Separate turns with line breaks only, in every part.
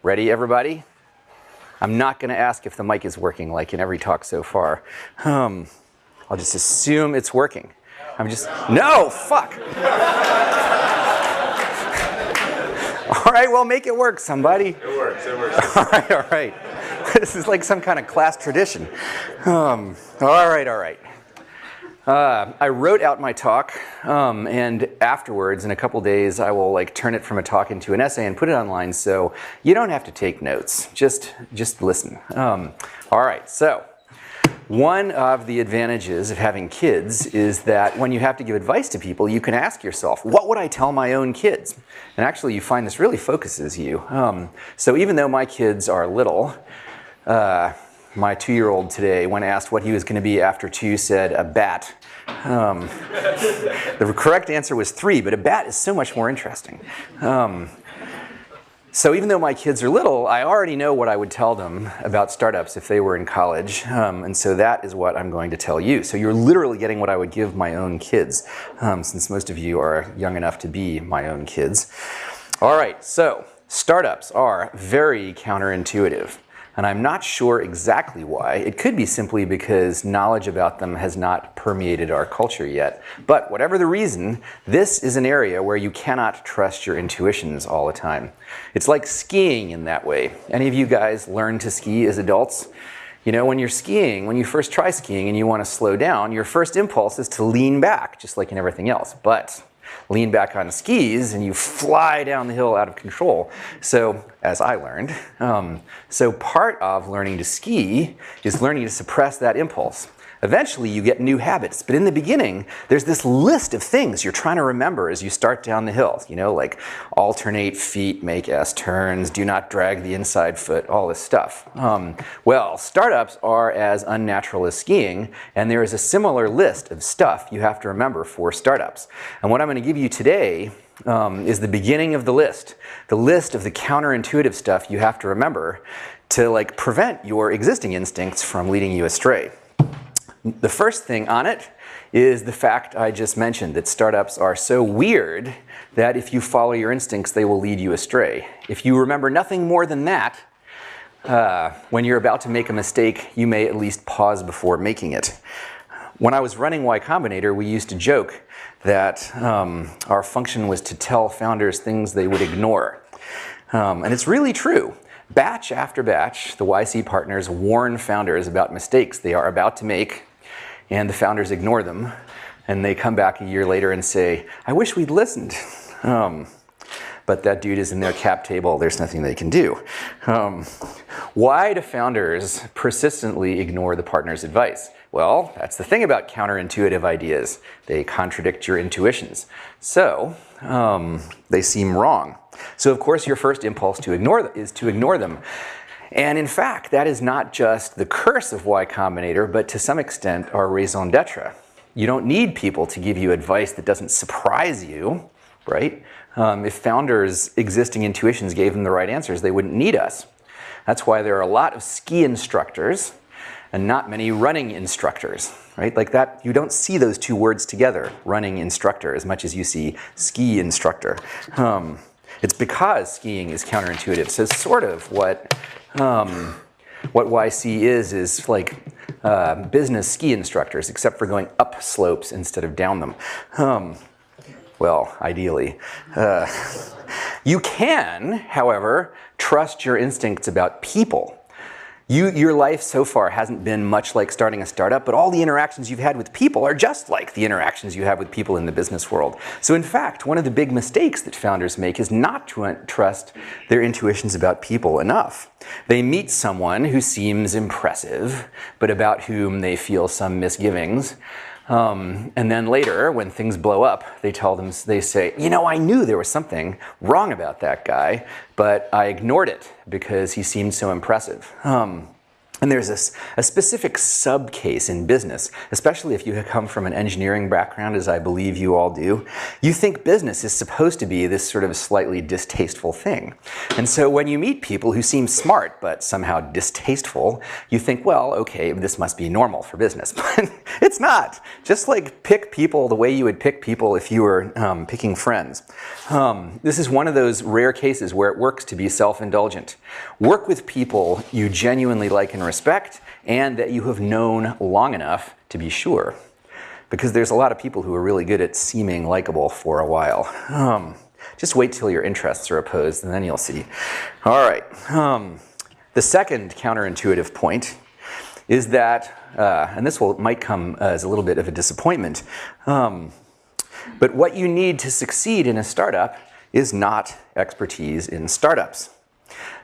Ready, everybody? I'm not going to ask if the mic is working like in every talk so far. I'll just assume it's working. No, fuck! All right, well, make it work, somebody.
It works.
All right. This is like some kind of class tradition. All right. I wrote out my talk, and afterwards, in a couple days, I will turn it from a talk into an essay and put it online, so you don't have to take notes. Just listen. All right. So, one of the advantages of having kids is that when you have to give advice to people, you can ask yourself, what would I tell my own kids? And actually, you find this really focuses you. So even though my kids are little, my 2-year-old today, when asked what he was going to be after 2, said a bat. The correct answer was 3, but a bat is so much more interesting. So even though my kids are little, I already know what I would tell them about startups if they were in college. And so that is what I'm going to tell you. So you're literally getting what I would give my own kids, since most of you are young enough to be my own kids. All right, so startups are very counterintuitive. And I'm not sure exactly why. It could be simply because knowledge about them has not permeated our culture yet. But whatever the reason, this is an area where you cannot trust your intuitions all the time. It's like skiing in that way. Any of you guys learn to ski as adults? You know, when you're skiing, when you first try skiing and you want to slow down, your first impulse is to lean back, just like in everything else. But lean back on skis and you fly down the hill out of control. So, as I learned, so part of learning to ski is learning to suppress that impulse. Eventually you get new habits, but in the beginning there's this list of things you're trying to remember as you start down the hill. You know, like alternate feet, make S turns, do not drag the inside foot, all this stuff. Well, startups are as unnatural as skiing, and there is a similar list of stuff you have to remember for startups. And what I'm going to give you today is the beginning of the list of the counterintuitive stuff you have to remember to prevent your existing instincts from leading you astray. The first thing on it is the fact I just mentioned, that startups are so weird that if you follow your instincts, they will lead you astray. If you remember nothing more than that, when you're about to make a mistake, you may at least pause before making it. When I was running Y Combinator, we used to joke that our function was to tell founders things they would ignore. And it's really true. Batch after batch, the YC partners warn founders about mistakes they are about to make, and the founders ignore them, and they come back a year later and say, I wish we'd listened. But that dude is in their cap table, there's nothing they can do. Why do founders persistently ignore the partner's advice? Well, that's the thing about counterintuitive ideas. They contradict your intuitions. So, they seem wrong. So of course your first impulse is to ignore them. And in fact, that is not just the curse of Y Combinator, but to some extent our raison d'etre. You don't need people to give you advice that doesn't surprise you, right? If founders' existing intuitions gave them the right answers, they wouldn't need us. That's why there are a lot of ski instructors and not many running instructors, right? Like that, you don't see those two words together, running instructor, as much as you see ski instructor. It's because skiing is counterintuitive. So it's sort of what YC is like business ski instructors, except for going up slopes instead of down them. Well, ideally. You can, however, trust your instincts about people. Your life so far hasn't been much like starting a startup, but all the interactions you've had with people are just like the interactions you have with people in the business world. So in fact, one of the big mistakes that founders make is not to trust their intuitions about people enough. They meet someone who seems impressive, but about whom they feel some misgivings. And then later, when things blow up, they say, you know, I knew there was something wrong about that guy, but I ignored it because he seemed so impressive. And there's a specific sub-case in business, especially if you come from an engineering background, as I believe you all do. You think business is supposed to be this sort of slightly distasteful thing. And so when you meet people who seem smart but somehow distasteful, you think, well, okay, this must be normal for business. But it's not. Just like pick people the way you would pick people if you were picking friends. This is one of those rare cases where it works to be self-indulgent. Work with people you genuinely like and respect, and that you have known long enough to be sure. Because there's a lot of people who are really good at seeming likable for a while. Just wait till your interests are opposed, and then you'll see. All right. The second counterintuitive point is that, and this might come as a little bit of a disappointment, but what you need to succeed in a startup is not expertise in startups.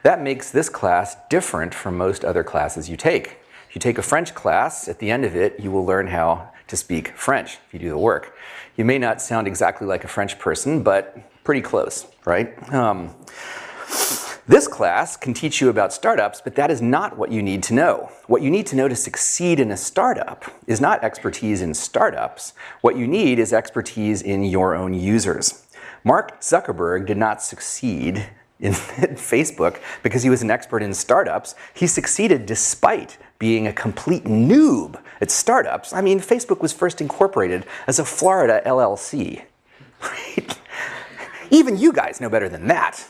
That makes this class different from most other classes you take. If you take a French class, at the end of it, you will learn how to speak French if you do the work. You may not sound exactly like a French person, but pretty close, right? This class can teach you about startups, but that is not what you need to know. What you need to know to succeed in a startup is not expertise in startups. What you need is expertise in your own users. Mark Zuckerberg did not succeed in Facebook because he was an expert in startups. He succeeded despite being a complete noob at startups. I mean, Facebook was first incorporated as a Florida LLC. Right? Even you guys know better than that.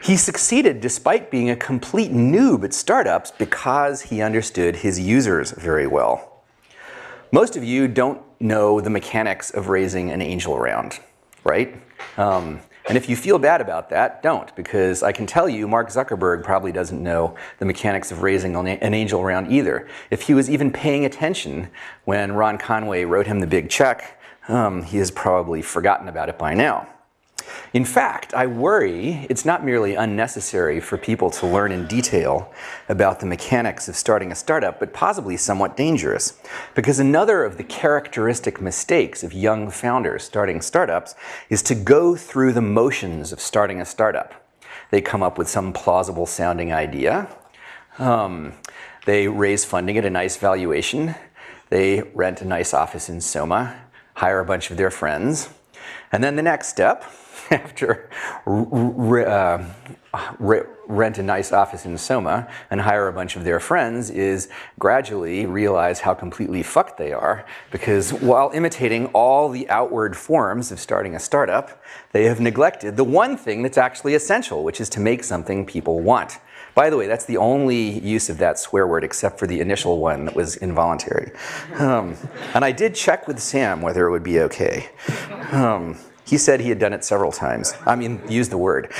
He succeeded despite being a complete noob at startups because he understood his users very well. Most of you don't know the mechanics of raising an angel round, right? And if you feel bad about that, don't, because I can tell you Mark Zuckerberg probably doesn't know the mechanics of raising an angel round either. If he was even paying attention when Ron Conway wrote him the big check, he has probably forgotten about it by now. In fact, I worry it's not merely unnecessary for people to learn in detail about the mechanics of starting a startup, but possibly somewhat dangerous. Because another of the characteristic mistakes of young founders starting startups is to go through the motions of starting a startup. They come up with some plausible sounding idea. They raise funding at a nice valuation. They rent a nice office in Soma, hire a bunch of their friends. And then the next step, after rent a nice office in Soma and hire a bunch of their friends, is gradually realize how completely fucked they are, because while imitating all the outward forms of starting a startup, they have neglected the one thing that's actually essential, which is to make something people want. By the way, that's the only use of that swear word except for the initial one that was involuntary. And I did check with Sam whether it would be okay. He said he had done it several times. I mean, used the word.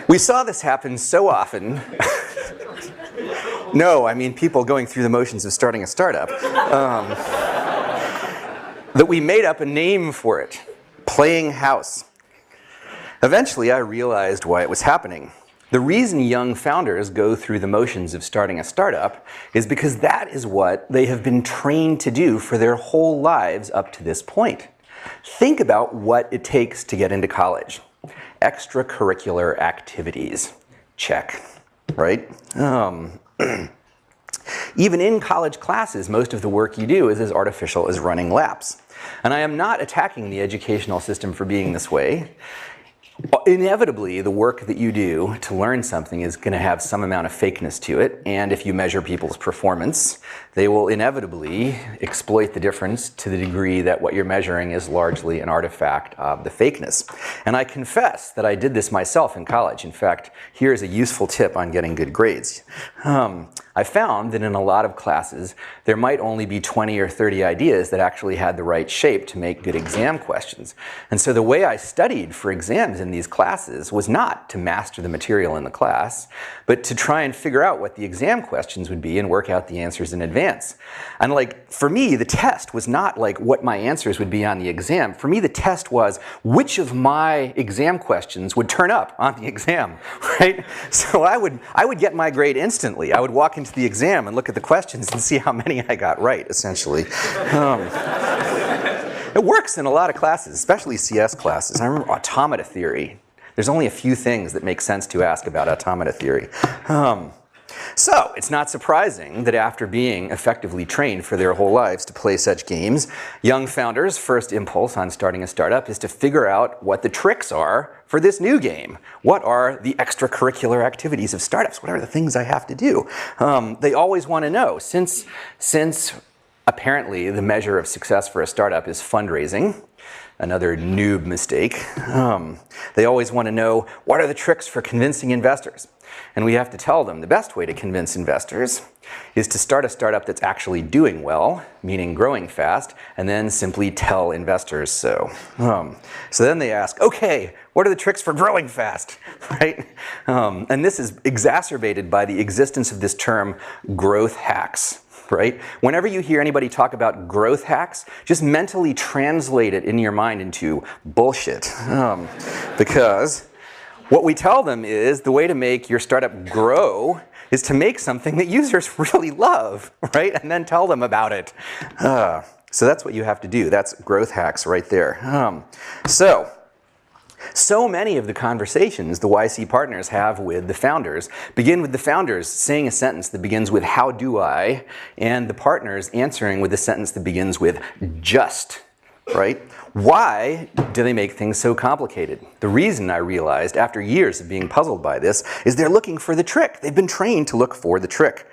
We saw this happen so often. No, I mean people going through the motions of starting a startup. That we made up a name for it, playing house. Eventually, I realized why it was happening. The reason young founders go through the motions of starting a startup is because that is what they have been trained to do for their whole lives up to this point. Think about what it takes to get into college. Extracurricular activities. Check. Right? Even in college classes, most of the work you do is as artificial as running laps. And I am not attacking the educational system for being this way. Inevitably, the work that you do to learn something is going to have some amount of fakeness to it, and if you measure people's performance, they will inevitably exploit the difference to the degree that what you're measuring is largely an artifact of the fakeness. And I confess that I did this myself in college. In fact, here's a useful tip on getting good grades. I found that in a lot of classes, there might only be 20 or 30 ideas that actually had the right shape to make good exam questions. And so the way I studied for exams in these classes was not to master the material in the class, but to try and figure out what the exam questions would be and work out the answers in advance. And for me, the test was not what my answers would be on the exam. For me, the test was which of my exam questions would turn up on the exam, right? So I would get my grade instantly. I would walk into the exam and look at the questions and see how many I got right, essentially. It works in a lot of classes, especially CS classes. I remember automata theory. There's only a few things that make sense to ask about automata theory. So it's not surprising that after being effectively trained for their whole lives to play such games, young founders' first impulse on starting a startup is to figure out what the tricks are for this new game. What are the extracurricular activities of startups? What are the things I have to do? They always want to know. Since apparently the measure of success for a startup is fundraising, another noob mistake, they always want to know, what are the tricks for convincing investors? And we have to tell them the best way to convince investors is to start a startup that's actually doing well, meaning growing fast, and then simply tell investors so. So then they ask, okay, what are the tricks for growing fast, right? And this is exacerbated by the existence of this term growth hacks. Right? Whenever you hear anybody talk about growth hacks, just mentally translate it in your mind into bullshit. Because what we tell them is the way to make your startup grow is to make something that users really love, right? And then tell them about it. So that's what you have to do. That's growth hacks right there. So many of the conversations the YC partners have with the founders begin with the founders saying a sentence that begins with "how do I?" and the partners answering with a sentence that begins with "just." Right? Why do they make things so complicated? The reason I realized after years of being puzzled by this is they're looking for the trick. They've been trained to look for the trick.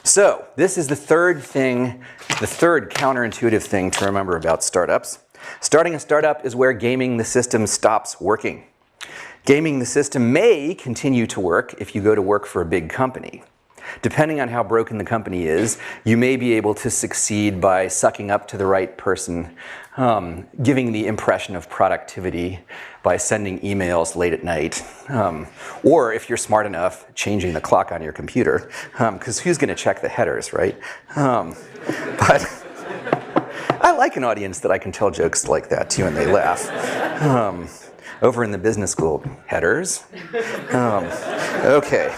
So this is the third counterintuitive thing to remember about startups. Starting a startup is where gaming the system stops working. Gaming the system may continue to work if you go to work for a big company. Depending on how broken the company is, you may be able to succeed by sucking up to the right person, giving the impression of productivity by sending emails late at night, or if you're smart enough, changing the clock on your computer, because who's going to check the headers, right? But I like an audience that I can tell jokes like that to and they laugh. Over in the business school, headers. Okay.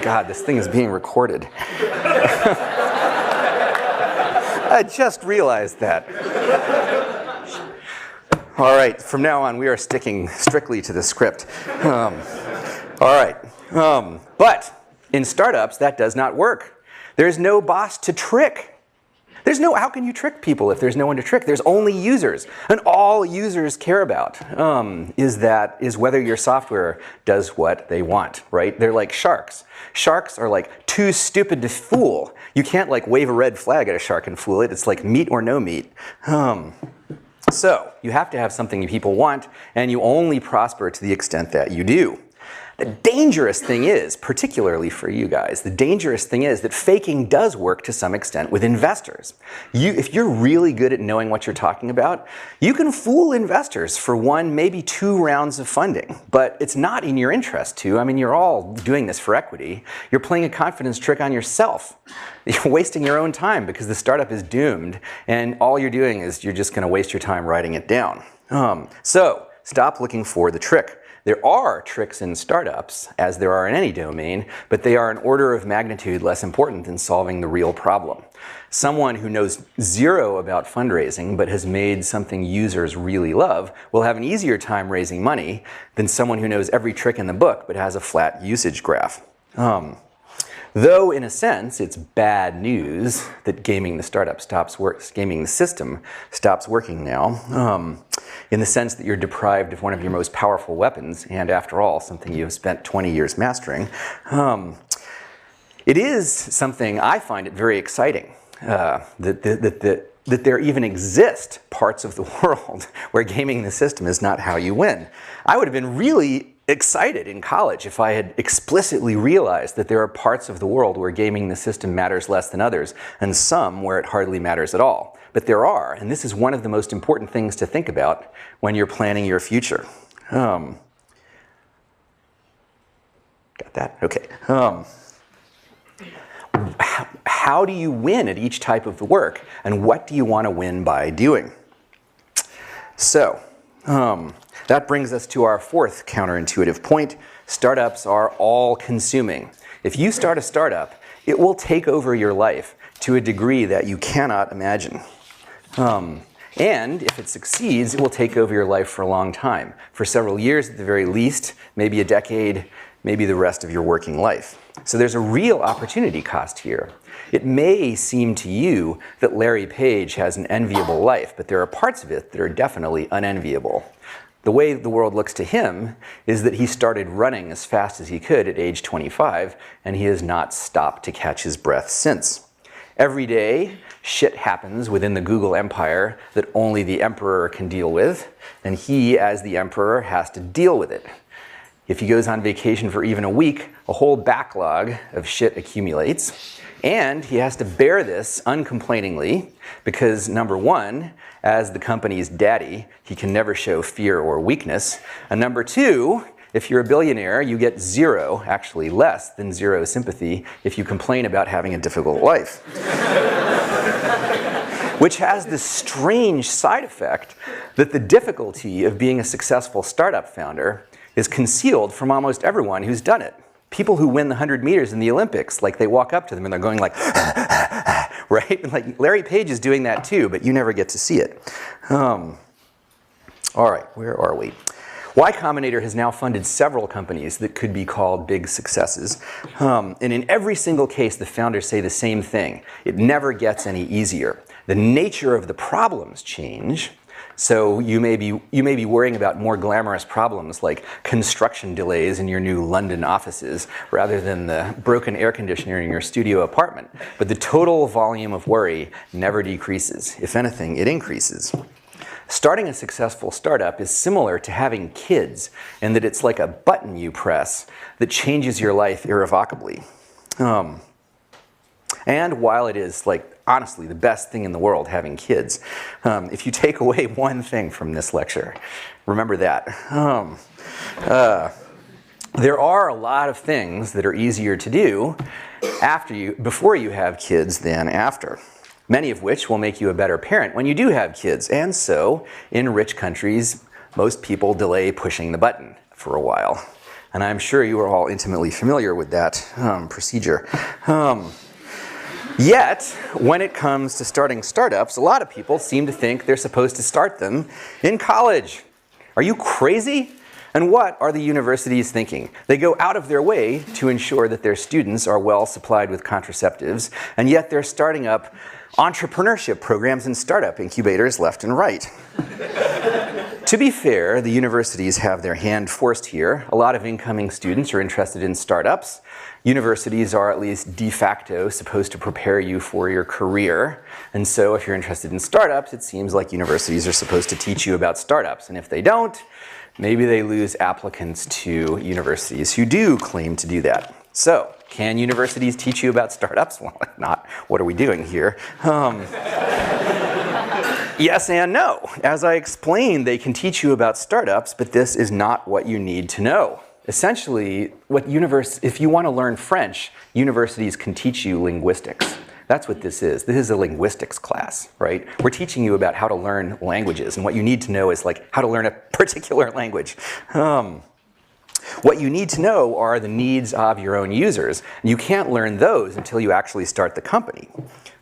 God, this thing is being recorded. I just realized that. All right, from now on, we are sticking strictly to the script. All right. But in startups, that does not work. There's no boss to trick. How can you trick people if there's no one to trick? There's only users. And all users care about is whether your software does what they want, right? They're like sharks. Sharks are like too stupid to fool. You can't like wave a red flag at a shark and fool it. It's like meat or no meat. So you have to have something people want, and you only prosper to the extent that you do. The dangerous thing is, particularly for you guys, the dangerous thing is that faking does work to some extent with investors. If you're really good at knowing what you're talking about, you can fool investors for 1, maybe 2 rounds of funding, but it's not in your interest to. I mean, you're all doing this for equity. You're playing a confidence trick on yourself. You're wasting your own time because the startup is doomed, and all you're doing is you're just going to waste your time writing it down. So stop looking for the trick. There are tricks in startups, as there are in any domain, but they are an order of magnitude less important than solving the real problem. Someone who knows 0 about fundraising but has made something users really love will have an easier time raising money than someone who knows every trick in the book but has a flat usage graph. Though, in a sense, it's bad news that gaming the system stops working now, in the sense that you're deprived of one of your most powerful weapons, and after all, something you have spent 20 years mastering. It is something I find it very exciting that there even exist parts of the world where gaming the system is not how you win. I would have been really excited in college if I had explicitly realized that there are parts of the world where gaming the system matters less than others, and some where it hardly matters at all. But there are, and this is one of the most important things to think about when you're planning your future. Got that? Okay. How do you win at each type of the work, and what do you want to win by doing? So, that brings us to our 4th counterintuitive point. Startups are all-consuming. If you start a startup, it will take over your life to a degree that you cannot imagine. And if it succeeds, it will take over your life for a long time, for several years at the very least, maybe a decade, maybe the rest of your working life. So there's a real opportunity cost here. It may seem to you that Larry Page has an enviable life, but there are parts of it that are definitely unenviable. The way the world looks to him is that he started running as fast as he could at age 25, and he has not stopped to catch his breath since. Every day, shit happens within the Google empire that only the emperor can deal with, and he, as the emperor, has to deal with it. If he goes on vacation for even a week, a whole backlog of shit accumulates, and he has to bear this uncomplainingly because, number one, as the company's daddy, he can never show fear or weakness, and number two, if you're a billionaire, you get zero, actually less than zero sympathy if you complain about having a difficult life. Which has this strange side effect that the difficulty of being a successful startup founder is concealed from almost everyone who's done it. People who win the 100 meters in the Olympics, like they walk up to them and they're going like, right? Like Larry Page is doing that too, but you never get to see it. All right, where are we? Y Combinator has now funded several companies that could be called big successes. And in every single case, the founders say the same thing. It never gets any easier. The nature of the problems change. So you may be worrying about more glamorous problems like construction delays in your new London offices rather than the broken air conditioner in your studio apartment. But the total volume of worry never decreases. If anything, it increases. Starting a successful startup is similar to having kids in that it's like a button you press that changes your life irrevocably. And while it is, like, honestly the best thing in the world, having kids, if you take away one thing from this lecture, remember that. There are a lot of things that are easier to do before you have kids than after. Many of which will make you a better parent when you do have kids. And so, in rich countries, most people delay pushing the button for a while. And I'm sure you are all intimately familiar with that procedure. Yet, when it comes to starting startups, a lot of people seem to think they're supposed to start them in college. Are you crazy? And what are the universities thinking? They go out of their way to ensure that their students are well supplied with contraceptives, and yet they're starting up entrepreneurship programs and startup incubators left and right. To be fair, the universities have their hand forced here. A lot of incoming students are interested in startups. Universities are at least de facto supposed to prepare you for your career. And so if you're interested in startups, it seems like universities are supposed to teach you about startups. And if they don't, maybe they lose applicants to universities who do claim to do that. So, can universities teach you about startups? Well, if not, what are we doing here? Yes and no. As I explained, they can teach you about startups, but this is not what you need to know. Essentially, if you want to learn French, universities can teach you linguistics. That's what this is. This is a linguistics class, right? We're teaching you about how to learn languages, and what you need to know is like how to learn a particular language. What you need to know are the needs of your own users. And you can't learn those until you actually start the company.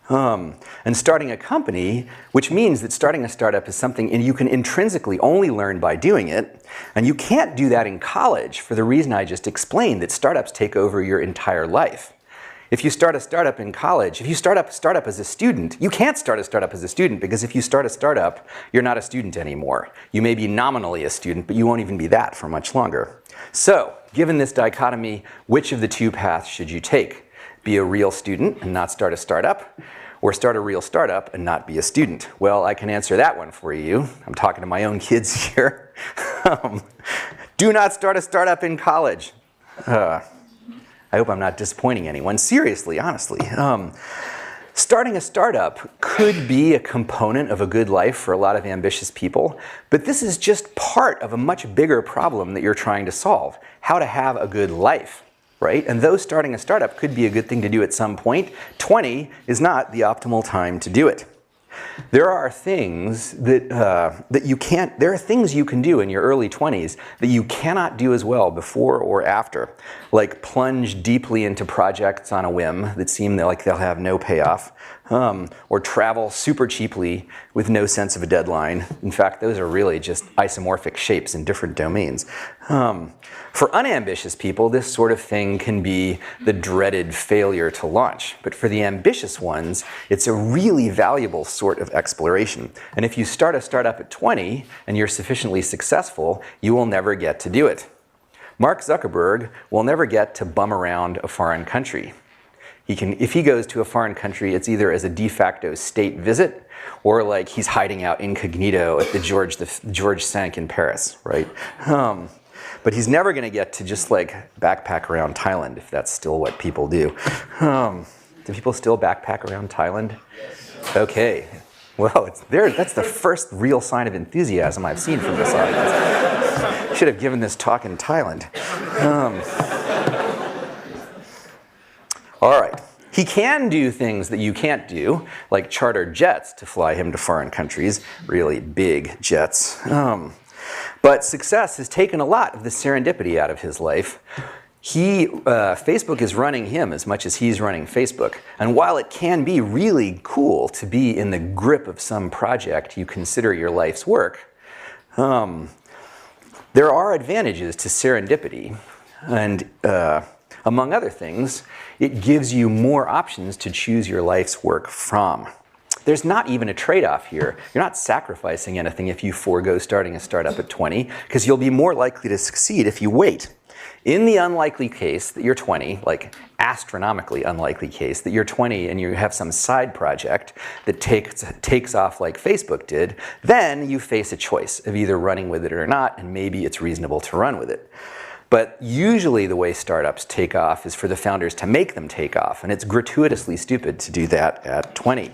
And starting a company, which means that starting a startup is something and you can intrinsically only learn by doing it. And you can't do that in college for the reason I just explained, that startups take over your entire life. If you start a startup in college, if you start up a startup as a student, you can't start a startup as a student because if you start a startup, you're not a student anymore. You may be nominally a student, but you won't even be that for much longer. So, given this dichotomy, which of the two paths should you take? Be a real student and not start a startup, or start a real startup and not be a student? Well, I can answer that one for you. I'm talking to my own kids here. Do not start a startup in college. I hope I'm not disappointing anyone. Seriously, honestly. Starting a startup could be a component of a good life for a lot of ambitious people, but this is just part of a much bigger problem that you're trying to solve: how to have a good life, right? And though starting a startup could be a good thing to do at some point, 20 is not the optimal time to do it. There are things that you can't. There are things you can do in your early 20s that you cannot do as well before or after, like plunge deeply into projects on a whim that seem like they'll have no payoff, or travel super cheaply with no sense of a deadline. In fact, those are really just isomorphic shapes in different domains. For unambitious people, this sort of thing can be the dreaded failure to launch. But for the ambitious ones, it's a really valuable sort of exploration. And if you start a startup at 20 and you're sufficiently successful, you will never get to do it. Mark Zuckerberg will never get to bum around a foreign country. If he goes to a foreign country, it's either as a de facto state visit or like he's hiding out incognito at the George Cinq in Paris, right? But he's never going to get to just like backpack around Thailand, if that's still what people do. Do people still backpack around Thailand? Okay. Well, it's there. That's the first real sign of enthusiasm I've seen from this audience. Should have given this talk in Thailand. All right. He can do things that you can't do, like charter jets to fly him to foreign countries, really big jets. But success has taken a lot of the serendipity out of his life. Facebook is running him as much as he's running Facebook. And while it can be really cool to be in the grip of some project you consider your life's work, there are advantages to serendipity. And among other things, it gives you more options to choose your life's work from. There's not even a trade-off here. You're not sacrificing anything if you forego starting a startup at 20, because you'll be more likely to succeed if you wait. In the unlikely case that you're 20, like astronomically unlikely case that you're 20 and you have some side project that takes off like Facebook did, then you face a choice of either running with it or not, and maybe it's reasonable to run with it. But usually the way startups take off is for the founders to make them take off, and it's gratuitously stupid to do that at 20.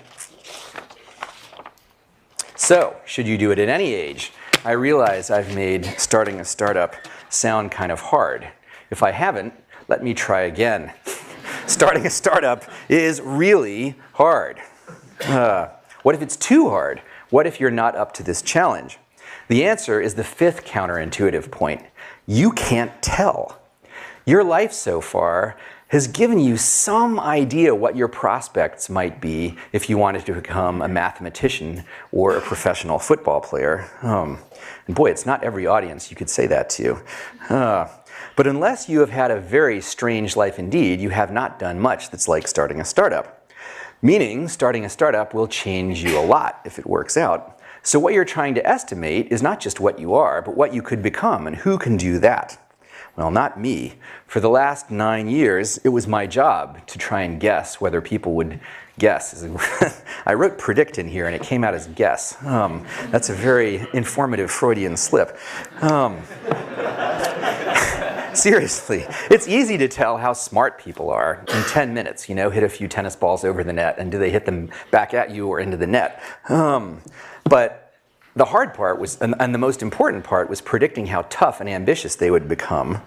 So, should you do it at any age? I realize I've made starting a startup sound kind of hard. If I haven't, let me try again. Starting a startup is really hard. What if it's too hard? What if you're not up to this challenge? The answer is the fifth counterintuitive point. You can't tell. Your life so far has given you some idea what your prospects might be if you wanted to become a mathematician or a professional football player. And boy, it's not every audience you could say that to. But unless you have had a very strange life indeed, you have not done much that's like starting a startup. Meaning, starting a startup will change you a lot if it works out. So what you're trying to estimate is not just what you are, but what you could become, and who can do that? Well, not me. For the last 9 years, it was my job to try and guess whether people would guess. I wrote predict in here and it came out as guess. That's a very informative Freudian slip. Seriously, it's easy to tell how smart people are in 10 minutes. Hit a few tennis balls over the net, and do they hit them back at you or into the net? But the hard part was, and the most important part, was predicting how tough and ambitious they would become.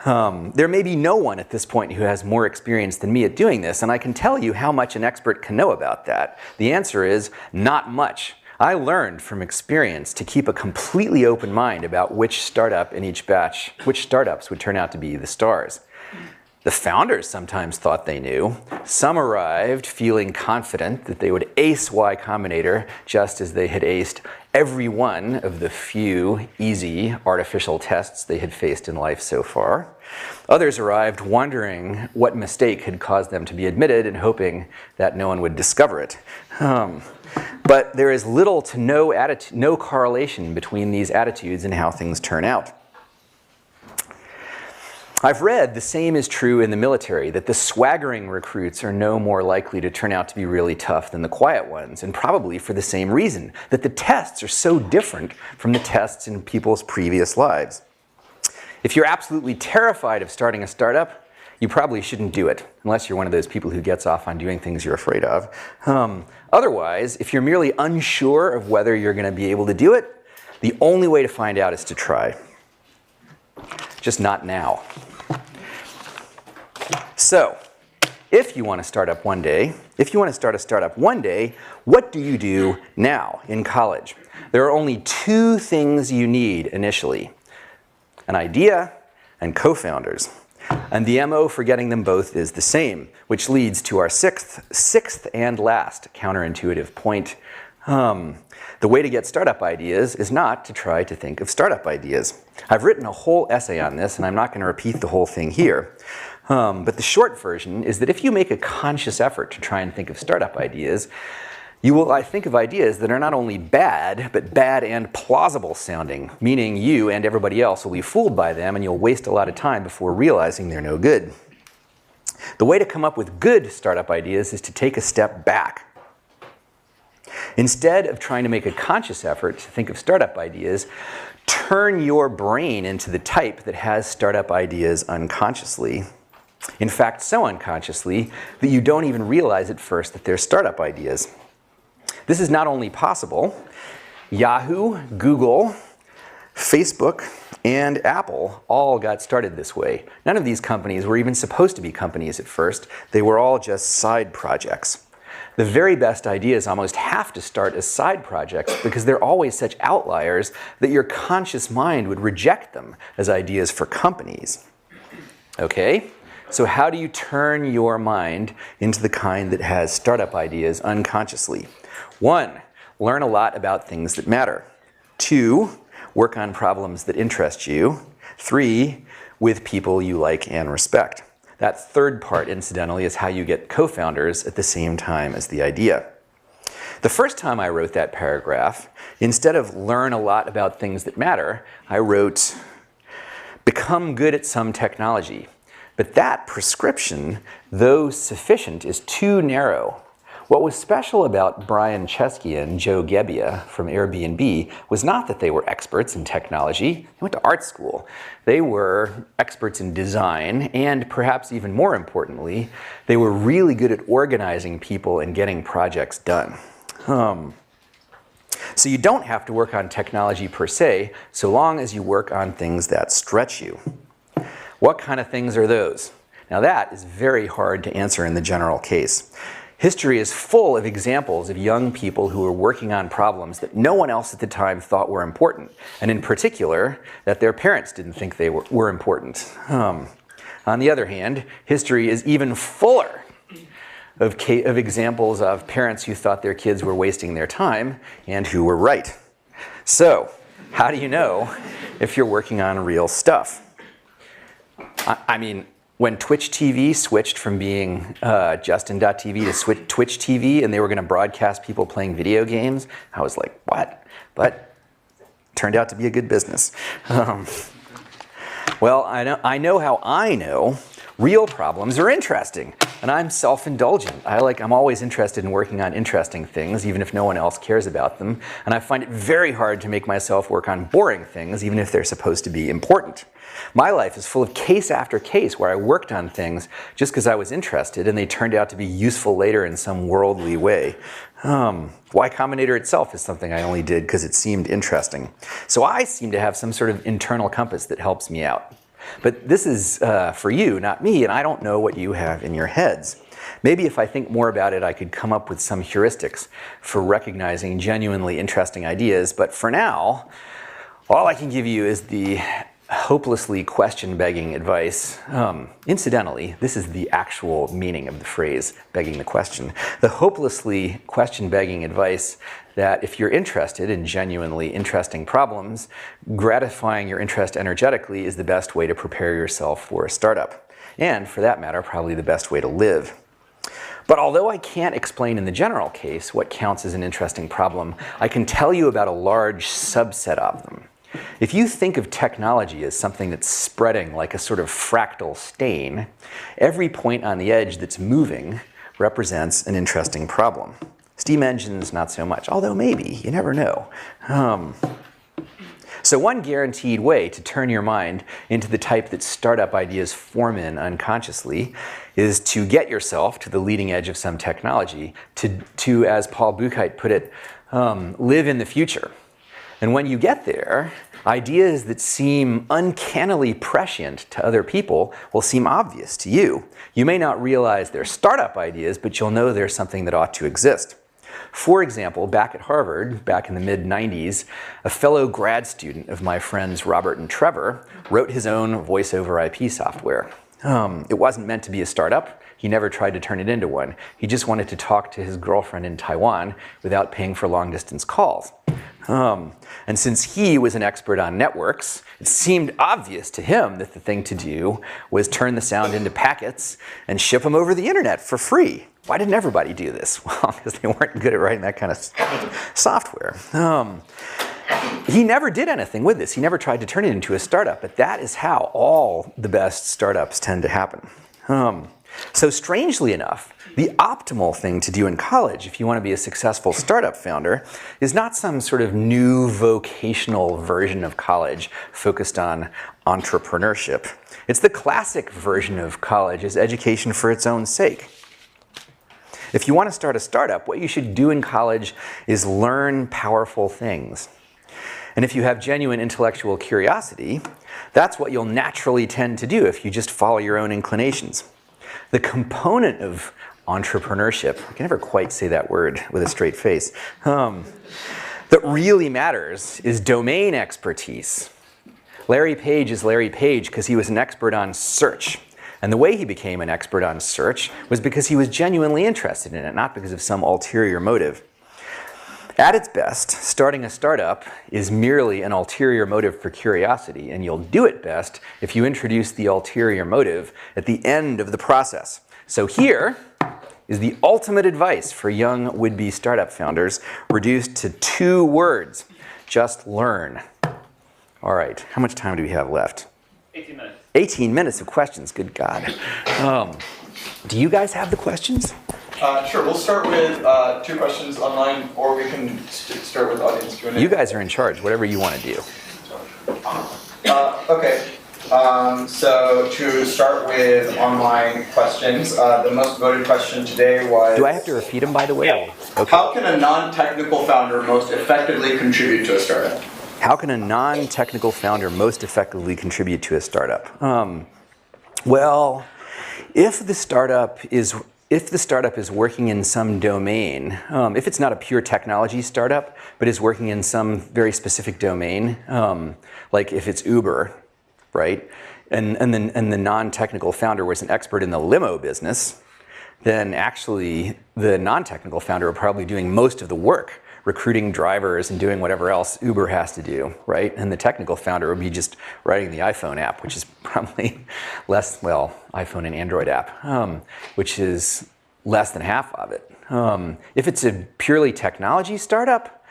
There may be no one at this point who has more experience than me at doing this, and I can tell you how much an expert can know about that. The answer is not much. I learned from experience to keep a completely open mind about which startup in each batch, which startups would turn out to be the stars. The founders sometimes thought they knew. Some arrived feeling confident that they would ace Y Combinator just as they had aced every one of the few easy artificial tests they had faced in life so far. Others arrived wondering what mistake had caused them to be admitted and hoping that no one would discover it. But there is little to no correlation between these attitudes and how things turn out. I've read the same is true in the military, that the swaggering recruits are no more likely to turn out to be really tough than the quiet ones, and probably for the same reason, that the tests are so different from the tests in people's previous lives. If you're absolutely terrified of starting a startup, you probably shouldn't do it, unless you're one of those people who gets off on doing things you're afraid of. Otherwise, if you're merely unsure of whether you're going to be able to do it, the only way to find out is to try. Just not now. So, if you want to start up one day, if you want to start a startup one day, what do you do now in college? There are only two things you need initially: an idea and co-founders. And the MO for getting them both is the same, which leads to our sixth and last counterintuitive point. The way to get startup ideas is not to try to think of startup ideas. I've written a whole essay on this, and I'm not going to repeat the whole thing here. But the short version is that if you make a conscious effort to try and think of startup ideas, you will think of ideas that are not only bad, but bad and plausible sounding, meaning you and everybody else will be fooled by them and you'll waste a lot of time before realizing they're no good. The way to come up with good startup ideas is to take a step back. Instead of trying to make a conscious effort to think of startup ideas, turn your brain into the type that has startup ideas unconsciously. In fact, so unconsciously that you don't even realize at first that they're startup ideas. This is not only possible. Yahoo, Google, Facebook, and Apple all got started this way. None of these companies were even supposed to be companies at first. They were all just side projects. The very best ideas almost have to start as side projects because they're always such outliers that your conscious mind would reject them as ideas for companies. Okay? So how do you turn your mind into the kind that has startup ideas unconsciously? 1, learn a lot about things that matter. 2, work on problems that interest you. 3, with people you like and respect. That third part, incidentally, is how you get co-founders at the same time as the idea. The first time I wrote that paragraph, instead of learn a lot about things that matter, I wrote become good at some technology. But that prescription, though sufficient, is too narrow. What was special about Brian Chesky and Joe Gebbia from Airbnb was not that they were experts in technology. They went to art school. They were experts in design, and perhaps even more importantly, they were really good at organizing people and getting projects done. So you don't have to work on technology per se, so long as you work on things that stretch you. What kind of things are those? Now that is very hard to answer in the general case. History is full of examples of young people who were working on problems that no one else at the time thought were important, and in particular, that their parents didn't think they were important. On the other hand, history is even fuller of examples of parents who thought their kids were wasting their time and who were right. So, how do you know if you're working on real stuff? I mean, when Twitch TV switched from being Justin.tv to Twitch TV and they were going to broadcast people playing video games, I was like, what? But it turned out to be a good business. Well, I know how I know real problems are interesting, and I'm self-indulgent. I'm always interested in working on interesting things, even if no one else cares about them, and I find it very hard to make myself work on boring things, even if they're supposed to be important. My life is full of case after case where I worked on things just because I was interested and they turned out to be useful later in some worldly way. Y Combinator itself is something I only did because it seemed interesting. So I seem to have some sort of internal compass that helps me out. But this is for you, not me, and I don't know what you have in your heads. Maybe if I think more about it, I could come up with some heuristics for recognizing genuinely interesting ideas. But for now, all I can give you is the hopelessly question-begging advice. Incidentally, this is the actual meaning of the phrase, begging the question. The hopelessly question-begging advice that if you're interested in genuinely interesting problems, gratifying your interest energetically is the best way to prepare yourself for a startup. And for that matter, probably the best way to live. But although I can't explain in the general case what counts as an interesting problem, I can tell you about a large subset of them. If you think of technology as something that's spreading like a sort of fractal stain, every point on the edge that's moving represents an interesting problem. Steam engines, not so much, although maybe, you never know. So one guaranteed way to turn your mind into the type that startup ideas form in unconsciously is to get yourself to the leading edge of some technology, to as Paul Buchheit put it, live in the future. And when you get there, ideas that seem uncannily prescient to other people will seem obvious to you. You may not realize they're startup ideas, but you'll know there's something that ought to exist. For example, back at Harvard, back in the mid-90s, a fellow grad student of my friends Robert and Trevor wrote his own voice-over IP software. It wasn't meant to be a startup. He never tried to turn it into one. He just wanted to talk to his girlfriend in Taiwan without paying for long-distance calls. And since he was an expert on networks, it seemed obvious to him that the thing to do was turn the sound into packets and ship them over the internet for free. Why didn't everybody do this? Well, because they weren't good at writing that kind of software. He never did anything with this. He never tried to turn it into a startup, but that is how all the best startups tend to happen. So strangely enough, the optimal thing to do in college if you want to be a successful startup founder is not some sort of new vocational version of college focused on entrepreneurship. It's the classic version of college is education for its own sake. If you want to start a startup, what you should do in college is learn powerful things. And if you have genuine intellectual curiosity, that's what you'll naturally tend to do if you just follow your own inclinations. The component of entrepreneurship, I can never quite say that word with a straight face, that really matters is domain expertise. Larry Page is Larry Page because he was an expert on search. And the way he became an expert on search was because he was genuinely interested in it, not because of some ulterior motive. At its best, starting a startup is merely an ulterior motive for curiosity, and you'll do it best if you introduce the ulterior motive at the end of the process. So here is the ultimate advice for young would-be startup founders, reduced to 2 words. Just learn. All right, how much time do we have left?
18 minutes.
18 minutes of questions, good God. Do you guys have the questions?
Sure, we'll start with 2 questions online, or we can start with audience Q&A.
You guys are in charge, whatever you want to do.
Okay, so to start with online questions, the most voted question today was...
Do I have to repeat them, by the way?
Yeah.
Okay.
How can a non-technical founder most effectively contribute to a startup?
How can a non-technical founder most effectively contribute to a startup? Well, if the startup is working in some domain, if it's not a pure technology startup, but is working in some very specific domain, like if it's Uber, right? And the non-technical founder was an expert in the limo business, then actually the non-technical founder are probably doing most of the work, recruiting drivers and doing whatever else Uber has to do, right? And the technical founder would be just writing the iPhone app, which is probably less, well, iPhone and Android app, which is less than half of it. If it's a purely technology startup,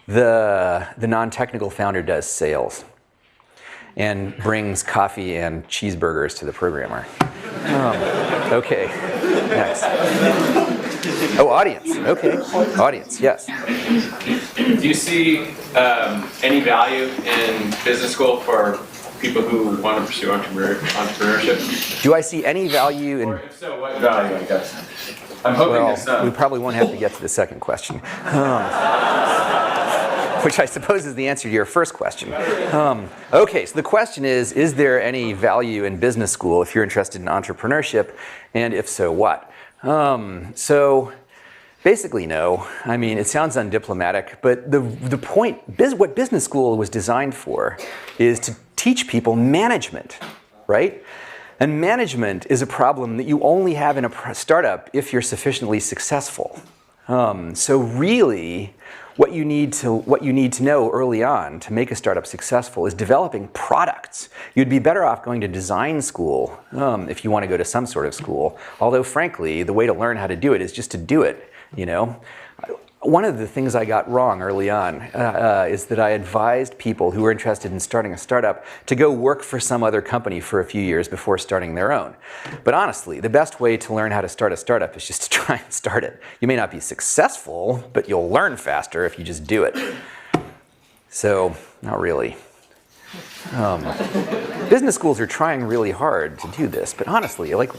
the non-technical founder does sales and brings coffee and cheeseburgers to the programmer. Okay, next. Oh, audience. Okay, audience. Yes.
Do you see any value in business school for people who want to pursue entrepreneurship?
Do I see any value in?
Or if so, what value? I guess. I'm hoping it's
Well, we probably won't have to get to the second question, which I suppose is the answer to your first question. Okay, so the question is there any value in business school if you're interested in entrepreneurship, and if so, what? So basically no. I mean, it sounds undiplomatic, but the point, what business school was designed for is to teach people management, right? And management is a problem that you only have in a startup if you're sufficiently successful. So really, what you need to know early on to make a startup successful is developing products. You'd be better off going to design school if you want to go to some sort of school. Although, frankly, the way to learn how to do it is just to do it. You know, one of the things I got wrong early on is that I advised people who were interested in starting a startup to go work for some other company for a few years before starting their own. But honestly, the best way to learn how to start a startup is just to try and start it. You may not be successful, but you'll learn faster if you just do it. So, not really. Business schools are trying really hard to do this, but honestly, like,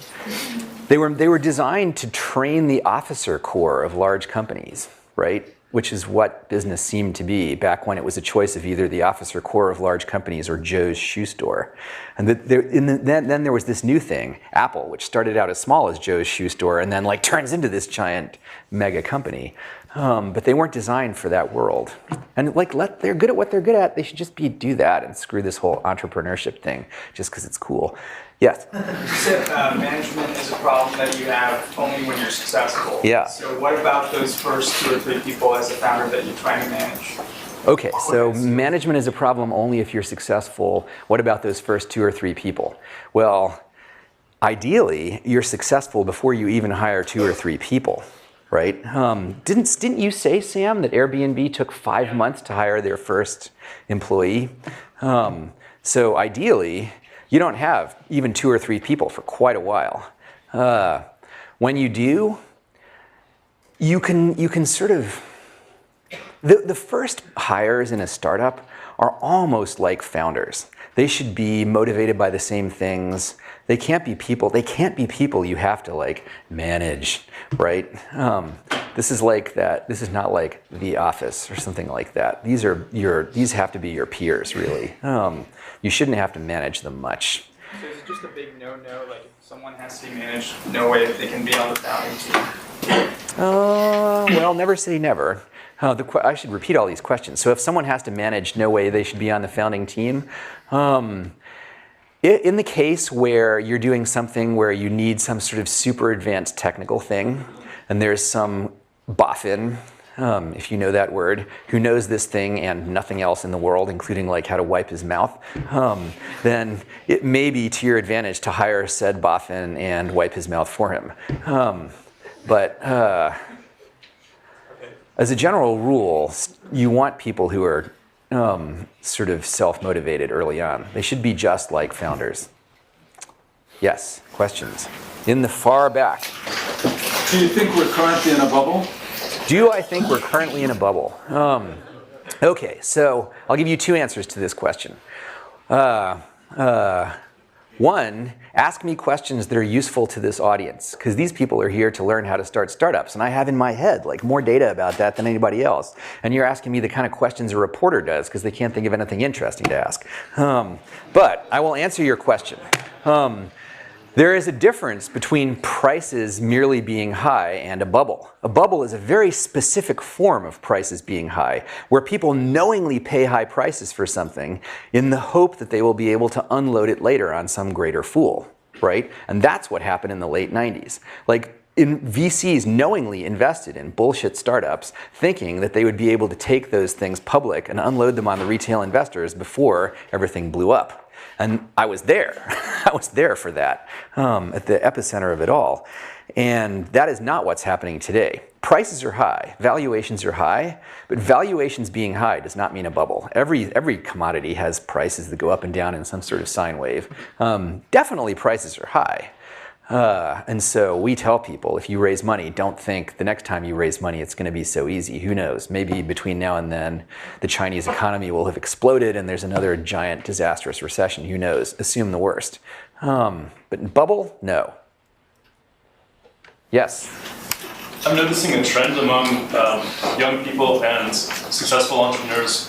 they were designed to train the officer corps of large companies, right? which is what business seemed to be back when it was a choice of either the officer core of large companies or Joe's shoe store. And then there was this new thing, Apple, which started out as small as Joe's shoe store and then like turns into this giant mega company. But they weren't designed for that world. And like, they're good at what they're good at. They should just do that and screw this whole entrepreneurship thing just because it's cool. Yes?
You said management is a problem that you have only when you're successful.
Yeah.
So what about those first 2 or 3 people as a founder that you're trying to manage?
Okay, so management is a problem only if you're successful. What about those first 2 or 3 people? Well, ideally, you're successful before you even hire 2 or 3 people, right? Didn't you say, Sam, that Airbnb took 5 months to hire their first employee? So ideally, you don't have even 2 or 3 people for quite a while. When you do, you can sort of, the first hires in a startup are almost like founders. They should be motivated by the same things. They can't be people you have to like manage, right? This is like that. This is not like The Office or something like that. These have to be your peers, really. You shouldn't have to manage them much.
So is it just a big no-no, like if someone has to be managed, no way that they can be on the founding team?
Well, never say never. I should repeat all these questions. So if someone has to manage, no way they should be on the founding team. In the case where you're doing something where you need some sort of super advanced technical thing, and there's some boffin, if you know that word, who knows this thing and nothing else in the world, including like how to wipe his mouth, then it may be to your advantage to hire said boffin and wipe his mouth for him. But as a general rule, you want people who are sort of self-motivated early on. They should be just like founders. Yes, questions? In the far back.
Do you think we're currently in a bubble?
Do I think we're currently in a bubble? Okay, so I'll give you 2 answers to this question. One, ask me questions that are useful to this audience, because these people are here to learn how to start startups, and I have in my head like more data about that than anybody else. And you're asking me the kind of questions a reporter does because they can't think of anything interesting to ask. But I will answer your question. There is a difference between prices merely being high and a bubble. A bubble is a very specific form of prices being high, where people knowingly pay high prices for something in the hope that they will be able to unload it later on some greater fool, right? And that's what happened in the late 90s. Like, VCs knowingly invested in bullshit startups, thinking that they would be able to take those things public and unload them on the retail investors before everything blew up. And I was there. I was there for that, at the epicenter of it all. And that is not what's happening today. Prices are high, valuations are high, but valuations being high does not mean a bubble. Every commodity has prices that go up and down in some sort of sine wave. Definitely prices are high. And so we tell people, if you raise money, don't think the next time you raise money it's going to be so easy. Who knows? Maybe between now and then the Chinese economy will have exploded and there's another giant disastrous recession. Who knows? Assume the worst. But bubble? No. Yes?
I'm noticing a trend among young people and successful entrepreneurs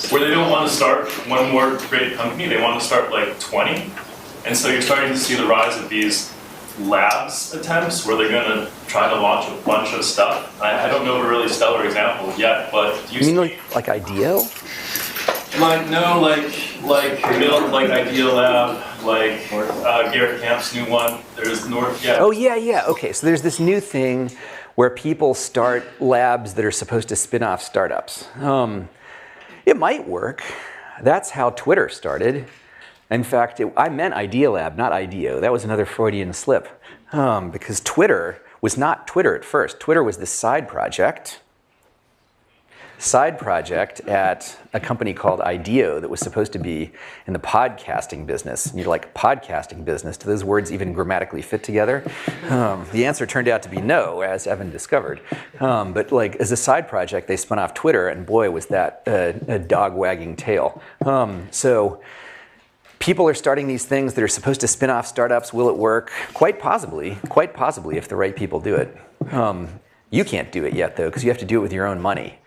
where they don't want to start one more great company, they want to start like 20. And so you're starting to see the rise of these labs attempts where they're going to try to launch a bunch of stuff. I don't know of a really stellar example yet, but do you
mean like IDEO?
Like no, like Idea Lab, like Garrett Camp's new one. There's North. Yeah.
Oh yeah. Okay, so there's this new thing where people start labs that are supposed to spin off startups. It might work. That's how Twitter started. In fact, I meant Idea Lab, not IDEO. That was another Freudian slip, because Twitter was not Twitter at first. Twitter was this side project at a company called IDEO that was supposed to be in the podcasting business. And you're like, podcasting business? Do those words even grammatically fit together? The answer turned out to be no, as Evan discovered. But like as a side project, they spun off Twitter, and boy, was that a dog wagging tail. So people are starting these things that are supposed to spin off startups. Will it work? Quite possibly if the right people do it. You can't do it yet, though, because you have to do it with your own money.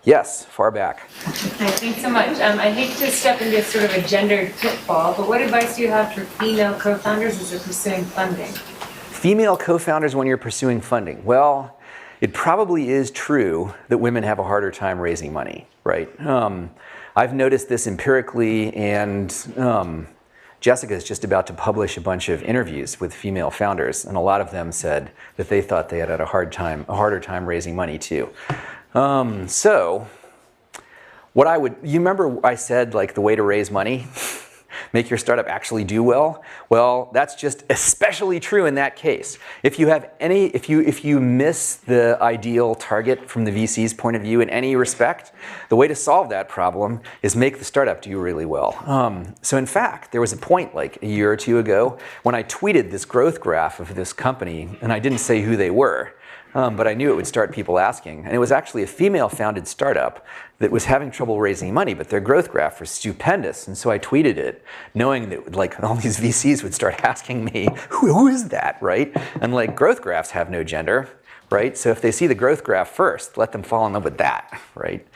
Yes, far back.
Hi, thanks so much. I hate to step into sort of a gendered pitfall, but what advice do you have for female co-founders as they're pursuing funding?
Female co-founders when you're pursuing funding. Well, it probably is true that women have a harder time raising money, right? I've noticed this empirically, and Jessica is just about to publish a bunch of interviews with female founders, and a lot of them said that they thought they had a harder time raising money too. So, you remember I said like the way to raise money, make your startup actually do well? Well, that's just especially true in that case. If you miss the ideal target from the VC's point of view in any respect, the way to solve that problem is make the startup do really well. So in fact, there was a point like a year or two ago when I tweeted this growth graph of this company, and I didn't say who they were. But I knew it would start people asking. And it was actually a female-founded startup that was having trouble raising money, but their growth graph was stupendous. And so I tweeted it, knowing that like all these VCs would start asking me, who is that, right? And like growth graphs have no gender, right? So if they see the growth graph first, let them fall in love with that, right?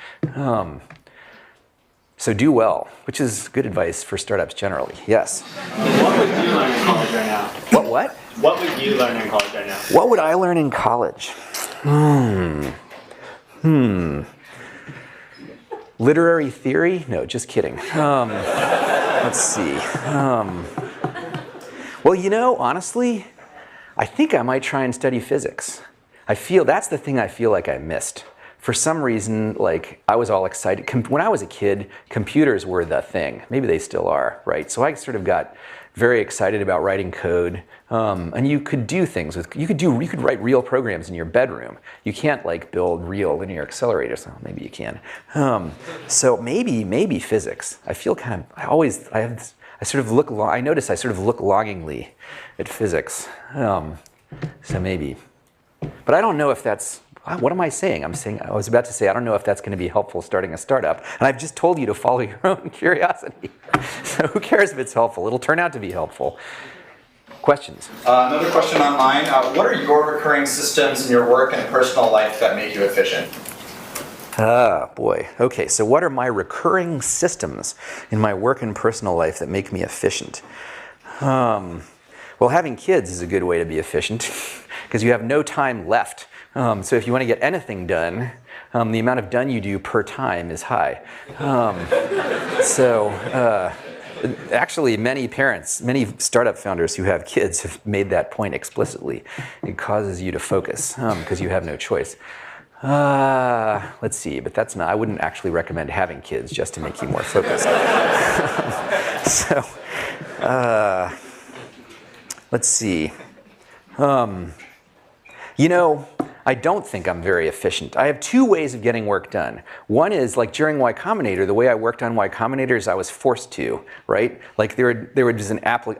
So do well, which is good advice for startups generally. Yes?
What would you learn in college right now?
What?
What would you learn in college right now?
What would I learn in college? Literary theory? No, just kidding. Let's see. Well, you know, honestly, I think I might try and study physics. That's the thing I feel like I missed. For some reason, like, I was all excited. When I was a kid, computers were the thing. Maybe they still are, right? So I sort of got very excited about writing code. And you could do things with, you could write real programs in your bedroom. You can't like build real linear accelerators. Well, maybe you can. So maybe physics. I feel kind of, I notice I sort of look longingly at physics. So maybe. But I don't know if that's, what am I saying? I was about to say, I don't know if that's going to be helpful starting a startup. And I've just told you to follow your own curiosity. So who cares if it's helpful? It'll turn out to be helpful. Questions?
Another question online. What are your recurring systems in your work and personal life that make you efficient?
Ah, boy. Okay, so what are my recurring systems in my work and personal life that make me efficient? Well, having kids is a good way to be efficient because you have no time left. So if you want to get anything done, the amount of done you do per time is high. Actually, many parents, many startup founders who have kids have made that point explicitly. It causes you to focus because you have no choice. Let's see, but that's not, I wouldn't actually recommend having kids just to make you more focused. Let's see. You know, I don't think I'm very efficient. I have two ways of getting work done. One is like during Y Combinator, the way I worked on Y Combinator is I was forced to, right? Like there was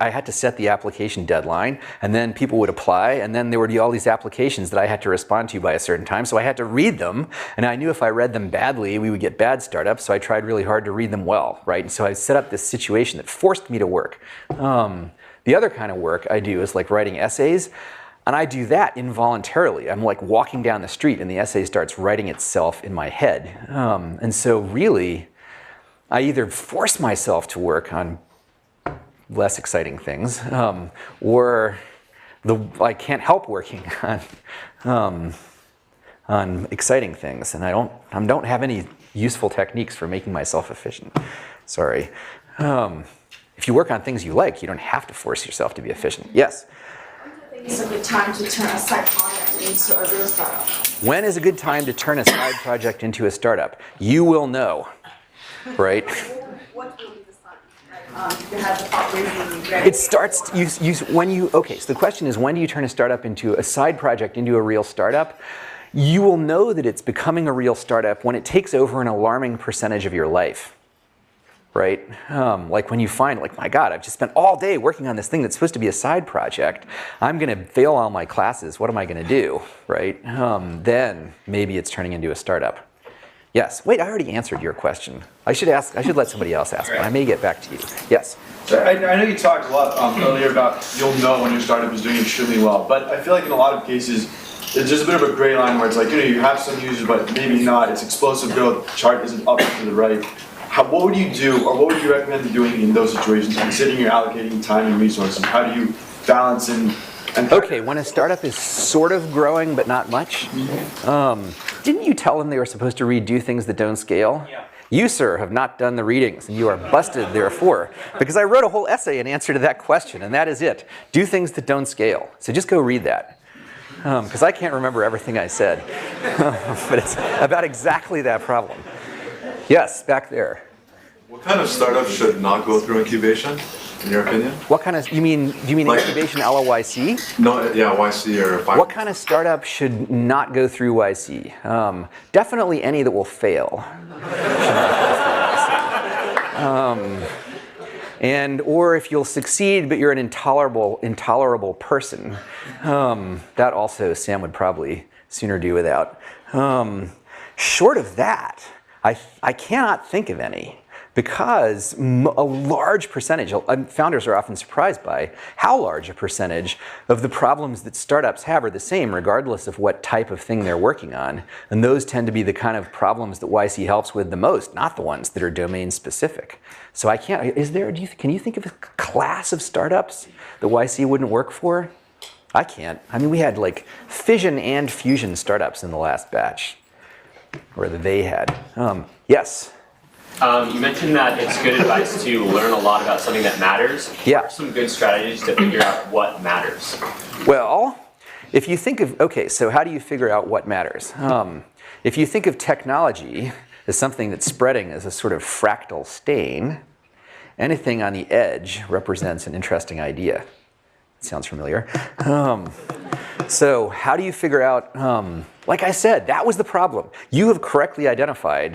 I had to set the application deadline, and then people would apply, and then there would be all these applications that I had to respond to by a certain time, so I had to read them, and I knew if I read them badly, we would get bad startups, so I tried really hard to read them well, right? And so I set up this situation that forced me to work. The other kind of work I do is like writing essays. And I do that involuntarily. I'm like walking down the street and the essay starts writing itself in my head. And so really, I either force myself to work on less exciting things, or I can't help working on exciting things. And I don't have any useful techniques for making myself efficient. Sorry. If you work on things you like, you don't have to force yourself to be efficient. Yes?
It's a good time to turn a side project into a real startup.
When is a good time to turn a side project into a startup? You will know, right?
What will be the sign? You have the fundraising ready.
It starts, okay, so the question is, when do you turn a side project into a real startup? You will know that it's becoming a real startup when it takes over an alarming percentage of your life. Right? Like when you find, like, my God, I've just spent all day working on this thing that's supposed to be a side project. I'm going to fail all my classes. What am I going to do? Right? Then maybe it's turning into a startup. Yes. Wait, I already answered your question. I should let somebody else ask, but I may get back to you. Yes.
So I know you talked a lot earlier about you'll know when your startup is doing extremely well, but I feel like in a lot of cases, there's just a bit of a gray line where it's like, you have some users, but maybe not. It's explosive growth, chart isn't up and to the right. What would you do, or what would you recommend doing in those situations, considering you're allocating time and resources? How do you balance and
okay, when a startup is sort of growing but not much, didn't you tell them they were supposed to read Do Things That Don't Scale?
Yeah.
You, sir, have not done the readings, and you are busted, therefore, because I wrote a whole essay in answer to that question, and that is it. Do things that don't scale. So just go read that, because I can't remember everything I said, but it's about exactly that problem. Yes, back there.
What kind of startup should not go through incubation, in your opinion?
What kind of, do you mean like, incubation LOYC?
No, yeah, YC or five.
What kind of startup should not go through YC? Definitely any that will fail. Or if you'll succeed, but you're an intolerable person, that also Sam would probably sooner do without. Short of that, I cannot think of any, because a large percentage, founders are often surprised by how large a percentage of the problems that startups have are the same, regardless of what type of thing they're working on. And those tend to be the kind of problems that YC helps with the most, not the ones that are domain specific. So I can't, can you think of a class of startups that YC wouldn't work for? I can't. I mean, we had like fission and fusion startups in the last batch, or that they had. Yes?
You mentioned that it's good advice to learn a lot about something that matters.
Yeah.
What are some good strategies to figure out what matters?
Well, if you think of, okay, so how do you figure out what matters? If you think of technology as something that's spreading as a sort of fractal stain, anything on the edge represents an interesting idea. Sounds familiar. So how do you figure out, like I said, that was the problem. You have correctly identified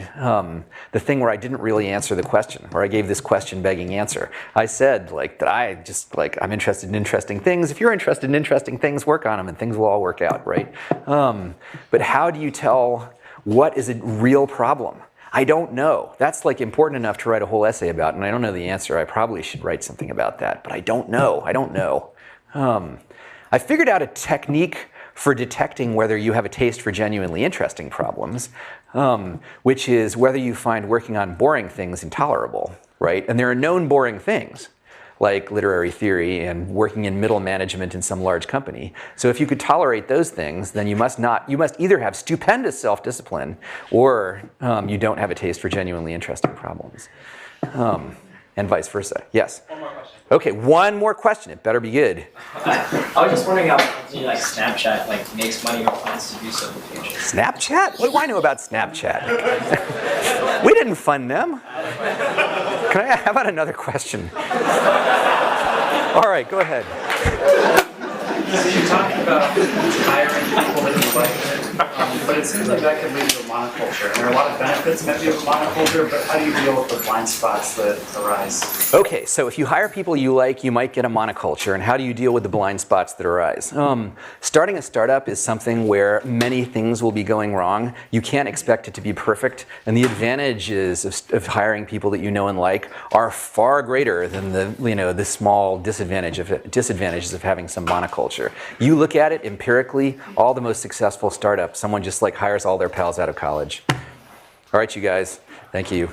the thing where I didn't really answer the question, or I gave this question begging answer. I said that I'm interested in interesting things. If you're interested in interesting things, work on them and things will all work out, right? But how do you tell what is a real problem? I don't know. That's like important enough to write a whole essay about, and I don't know the answer. I probably should write something about that, but I don't know. I figured out a technique for detecting whether you have a taste for genuinely interesting problems, which is whether you find working on boring things intolerable, right? And there are known boring things, like literary theory and working in middle management in some large company. So if you could tolerate those things, then you must either have stupendous self-discipline or you don't have a taste for genuinely interesting problems. And vice versa. Yes?
One more question.
Okay, one more question. It better be good.
I was just wondering how Snapchat makes money or plans to do so in the future.
Snapchat? What do I know about Snapchat? We didn't fund them. How about another question? All right, go ahead.
So you're talking about hiring people that you like, but it seems like that could lead to a monoculture. And there are a lot of benefits maybe of monoculture, but how do you deal with the blind spots that arise?
Okay, so if you hire people you like, you might get a monoculture. And how do you deal with the blind spots that arise? Starting a startup is something where many things will be going wrong. You can't expect it to be perfect. And the advantages of hiring people that you know and like are far greater than the small disadvantages of having some monoculture. You look at it empirically, all the most successful startups, someone just hires all their pals out of college. All right, you guys, thank you.